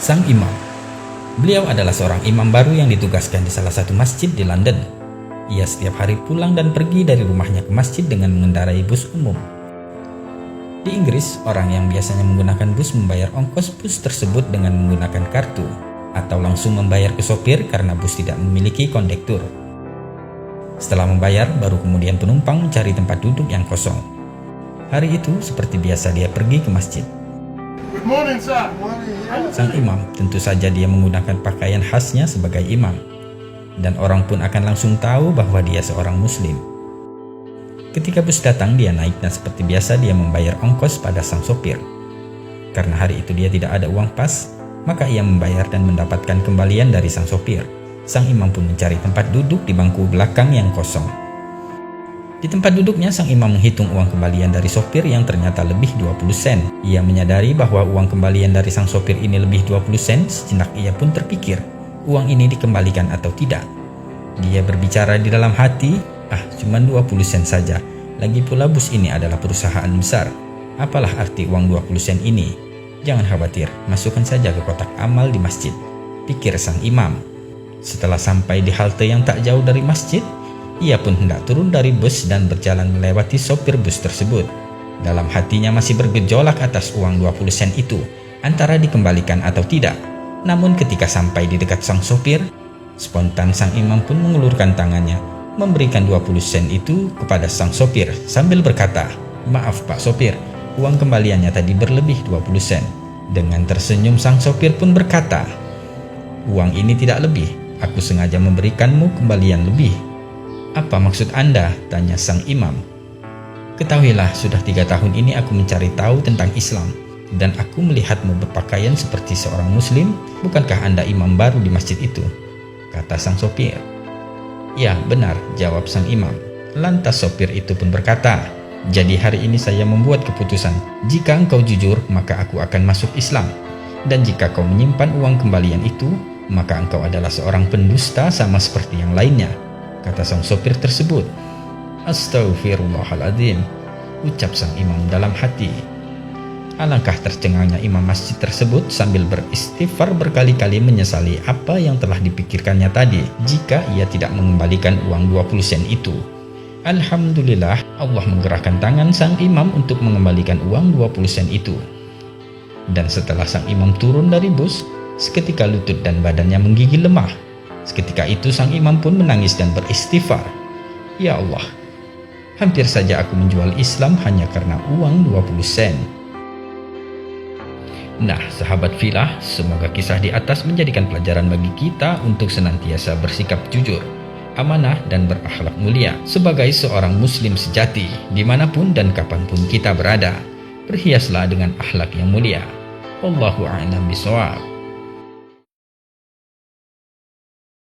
Sang imam. Beliau adalah seorang imam baru yang ditugaskan di salah satu masjid di London. Ia setiap hari pulang dan pergi dari rumahnya ke masjid dengan mengendarai bus umum. Di Inggris, orang yang biasanya menggunakan bus membayar ongkos bus tersebut dengan menggunakan kartu atau langsung membayar ke sopir karena bus tidak memiliki kondektur. Setelah membayar, baru kemudian penumpang mencari tempat duduk yang kosong. Hari itu, seperti biasa dia pergi ke masjid. Good morning, sir. Sang imam, tentu saja dia menggunakan pakaian khasnya sebagai imam. Dan orang pun akan langsung tahu bahwa dia seorang muslim. Ketika bus datang, dia naik dan seperti biasa dia membayar ongkos pada sang sopir. Karena hari itu dia tidak ada uang pas, maka ia membayar dan mendapatkan kembalian dari sang sopir. Sang imam pun mencari tempat duduk di bangku belakang yang kosong. Di tempat duduknya, sang imam menghitung uang kembalian dari sopir yang ternyata lebih 20 sen. Ia menyadari bahwa uang kembalian dari sang sopir ini lebih 20 sen, sejenak ia pun terpikir, uang ini dikembalikan atau tidak. Dia berbicara di dalam hati, cuma 20 sen saja. Lagi pula bus ini adalah perusahaan besar. Apalah arti uang 20 sen ini? Jangan khawatir, masukkan saja ke kotak amal di masjid, pikir sang imam. Setelah sampai di halte yang tak jauh dari masjid, ia pun hendak turun dari bus dan berjalan melewati sopir bus tersebut. Dalam hatinya masih bergejolak atas uang 20 sen itu, antara dikembalikan atau tidak. Namun ketika sampai di dekat sang sopir, spontan sang imam pun mengulurkan tangannya, memberikan 20 sen itu kepada sang sopir sambil berkata, "Maaf Pak Sopir, uang kembaliannya tadi berlebih 20 sen. Dengan tersenyum sang sopir pun berkata, "Uang ini tidak lebih, aku sengaja memberikanmu kembalian lebih." "Apa maksud Anda?" tanya sang imam. "Ketahuilah, sudah 3 tahun ini aku mencari tahu tentang Islam, dan aku melihatmu berpakaian seperti seorang muslim. Bukankah Anda imam baru di masjid itu?" kata sang sopir. "Ya, benar," jawab sang imam. Lantas sopir itu pun berkata, "Jadi hari ini saya membuat keputusan, jika engkau jujur, maka aku akan masuk Islam. Dan jika kau menyimpan uang kembalian itu, maka engkau adalah seorang pendusta sama seperti yang lainnya," kata sang sopir tersebut. "Astaghfirullahaladzim," ucap sang imam dalam hati. Alangkah tercengangnya imam masjid tersebut sambil beristighfar berkali-kali menyesali apa yang telah dipikirkannya tadi jika ia tidak mengembalikan uang 20 sen itu. Alhamdulillah, Allah menggerakkan tangan sang imam untuk mengembalikan uang 20 sen itu. Dan setelah sang imam turun dari bus, seketika lutut dan badannya menggigil lemah. Seketika itu sang imam pun menangis dan beristighfar, "Ya Allah, hampir saja aku menjual Islam hanya karena uang 20 sen. Nah, sahabat filah, semoga kisah di atas menjadikan pelajaran bagi kita untuk senantiasa bersikap jujur, amanah, dan berakhlak mulia sebagai seorang muslim sejati dimanapun dan kapanpun kita berada. Berhiaslah dengan akhlak yang mulia. Wallahu a'lam bishawab.